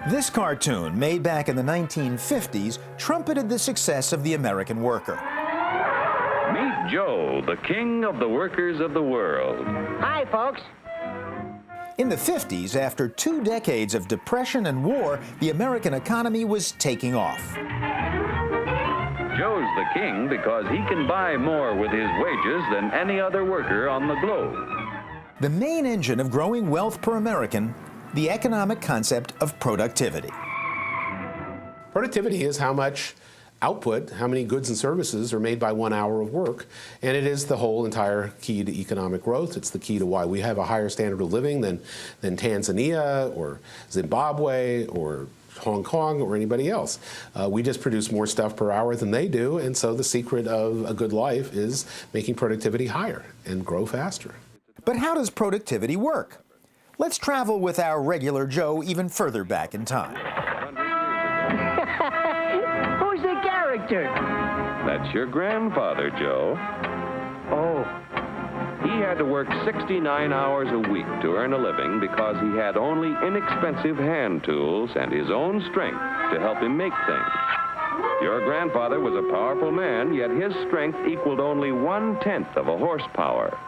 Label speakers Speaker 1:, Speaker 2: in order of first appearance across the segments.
Speaker 1: This cartoon, made back in the 1950s, trumpeted the success of the American worker.
Speaker 2: Meet Joe, the king of the workers of the world.
Speaker 3: Hi, folks.
Speaker 1: In the 50s, after 2 decades of depression and war, the American economy was taking off.
Speaker 2: Joe's the king because he can buy more with his wages than any other worker on the globe.
Speaker 1: The main engine of growing wealth per American, the economic concept of productivity.
Speaker 4: Productivity is how much output, how many goods and services are made by 1 hour of work, and it is the whole entire key to economic growth. It's the key to why we have a higher standard of living than Tanzania or Zimbabwe or Hong Kong or anybody else. We just produce more stuff per hour than they do, and so the secret of a good life is making productivity higher and grow faster.
Speaker 1: But how does productivity work? Let's travel with our regular Joe even further back in time.
Speaker 3: Who's the character?
Speaker 2: That's your grandfather, Joe.
Speaker 3: Oh.
Speaker 2: He had to work 69 hours a week to earn a living because he had only inexpensive hand tools and his own strength to help him make things. Your grandfather was a powerful man, yet his strength equaled only 1/10 of a horsepower.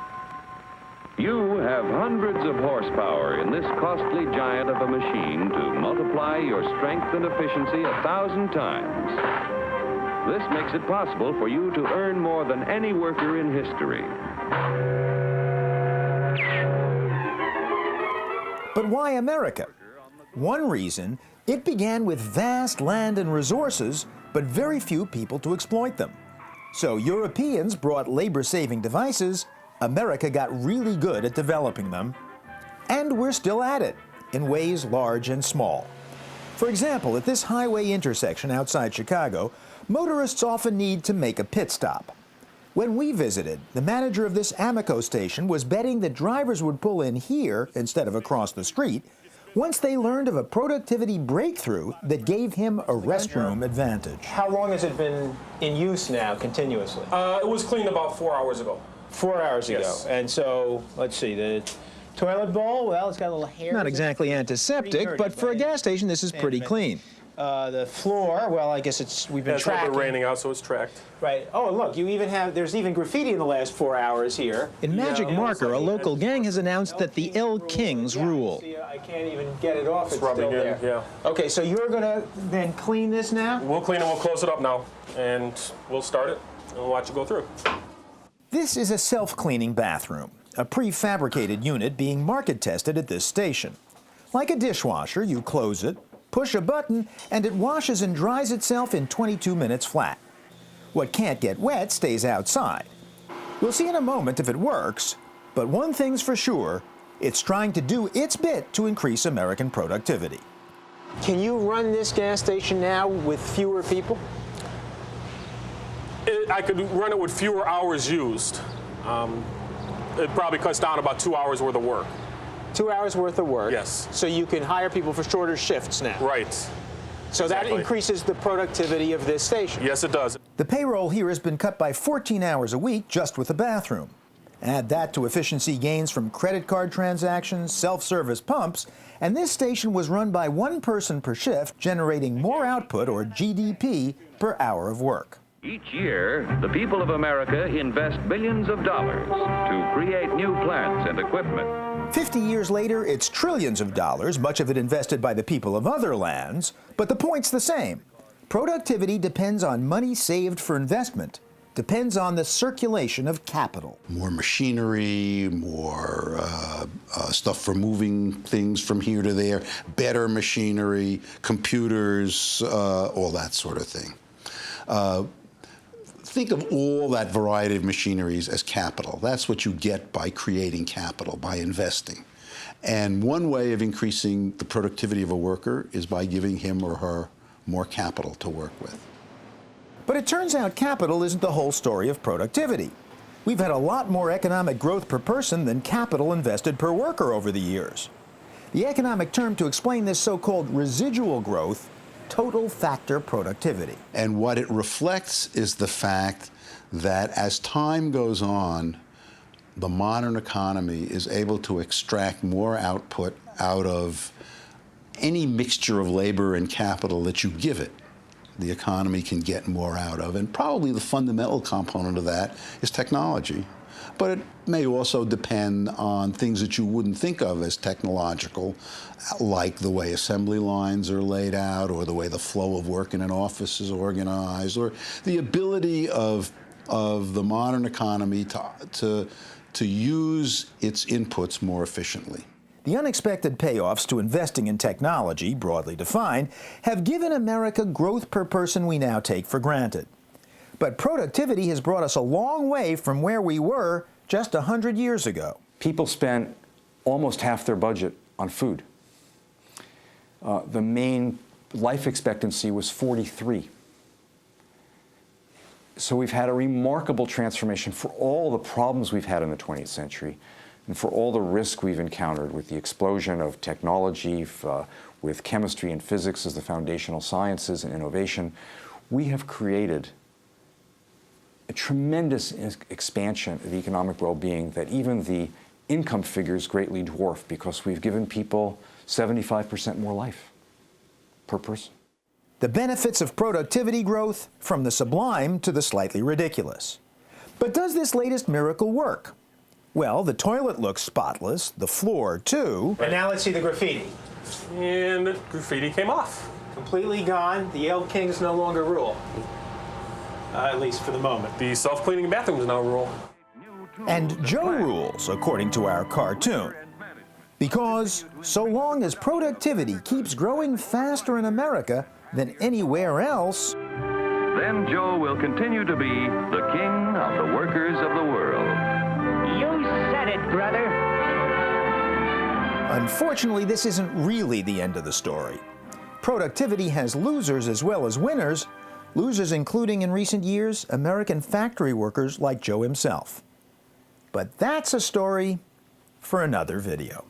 Speaker 2: You have hundreds of horsepower in this costly giant of a machine to multiply your strength and efficiency 1,000 times. This makes it possible for you to earn more than any worker in history.
Speaker 1: But why America? One reason, it began with vast land and resources, but very few people to exploit them. So Europeans brought labor-saving devices, America got really good at developing them, and we're still at it, in ways large and small. For example, at this highway intersection outside Chicago, motorists often need to make a pit stop. When we visited, the manager of this Amoco station was betting that drivers would pull in here instead of across the street once they learned of a productivity breakthrough that gave him a restroom advantage.
Speaker 5: How long has it been in use now, continuously?
Speaker 6: It was cleaned about 4 hours ago.
Speaker 5: 4 hours ago.
Speaker 6: Yes.
Speaker 5: And so, let's see, the toilet bowl, well, it's got a little hair.
Speaker 1: Not exactly antiseptic, but for a gas station, this is pretty clean.
Speaker 5: The floor, well, I guess we've been tracking.
Speaker 6: It's been raining out, so it's tracked.
Speaker 5: Right. Oh, look, there's even graffiti in the last 4 hours here.
Speaker 1: In Magic Marker, a local gang has announced that the L Kings rule.
Speaker 5: See, I can't even get it off. It's
Speaker 6: rubbing
Speaker 5: still
Speaker 6: in,
Speaker 5: there.
Speaker 6: yeah.
Speaker 5: Okay, so you're going to then clean this now?
Speaker 6: We'll clean it, we'll close it up now, and we'll start it, and we'll watch it go through.
Speaker 1: This is a self-cleaning bathroom, a prefabricated unit being market tested at this station. Like a dishwasher, you close it, push a button, and it washes and dries itself in 22 minutes flat. What can't get wet stays outside. We'll see in a moment if it works, but one thing's for sure, it's trying to do its bit to increase American productivity.
Speaker 5: Can you run this gas station now with fewer people?
Speaker 6: I could run it with fewer hours used. It probably cuts down about 2 hours worth of work.
Speaker 5: 2 hours worth of work.
Speaker 6: Yes.
Speaker 5: So you can hire people for shorter shifts now.
Speaker 6: Right.
Speaker 5: So
Speaker 6: exactly.
Speaker 5: That increases the productivity of this station.
Speaker 6: Yes, it does.
Speaker 1: The payroll here has been cut by 14 hours a week just with the bathroom. Add that to efficiency gains from credit card transactions, self-service pumps, and this station was run by one person per shift, generating more output, or GDP, per hour of work.
Speaker 2: Each year, the people of America invest billions of dollars to create new plants and equipment.
Speaker 1: 50 years later, it's trillions of dollars, much of it invested by the people of other lands, but the point's the same. Productivity depends on money saved for investment, depends on the circulation of capital.
Speaker 7: More machinery, more stuff for moving things from here to there, better machinery, computers, all that sort of thing. Think of all that variety of machineries as capital. That's what you get by creating capital, by investing. And one way of increasing the productivity of a worker is by giving him or her more capital to work with.
Speaker 1: But it turns out capital isn't the whole story of productivity. We've had a lot more economic growth per person than capital invested per worker over the years. The economic term to explain this so-called residual growth, total factor productivity.
Speaker 7: And what it reflects is the fact that as time goes on, the modern economy is able to extract more output out of any mixture of labor and capital that you give it, the economy can get more out of. And probably the fundamental component of that is technology. But it may also depend on things that you wouldn't think of as technological, like the way assembly lines are laid out, or the way the flow of work in an office is organized, or the ability of the modern economy to use its inputs more efficiently.
Speaker 1: The unexpected payoffs to investing in technology, broadly defined, have given America growth per person we now take for granted. But productivity has brought us a long way from where we were just 100 years ago.
Speaker 8: People spent almost half their budget on food. The main life expectancy was 43. So we've had a remarkable transformation for all the problems we've had in the 20th century and for all the risk we've encountered with the explosion of technology, with chemistry and physics as the foundational sciences and innovation. We have created a tremendous expansion of economic well-being that even the income figures greatly dwarf, because we've given people 75% more life per person.
Speaker 1: The benefits of productivity growth, from the sublime to the slightly ridiculous. But does this latest miracle work? Well, the toilet looks spotless, the floor too.
Speaker 5: And now let's see the graffiti.
Speaker 6: And the graffiti came off.
Speaker 5: Completely gone. The Yale Kings no longer rule. At least for the moment.
Speaker 6: The self-cleaning bathrooms now rule.
Speaker 1: And Joe rules, according to our cartoon. Because so long as productivity keeps growing faster in America than anywhere else,
Speaker 2: Then Joe will continue to be the king of the workers of the world.
Speaker 3: You said it, brother.
Speaker 1: unfortunately, this isn't really the end of the story. Productivity has losers as well as winners, losers including in recent years American factory workers like Joe himself. But that's a story for another video.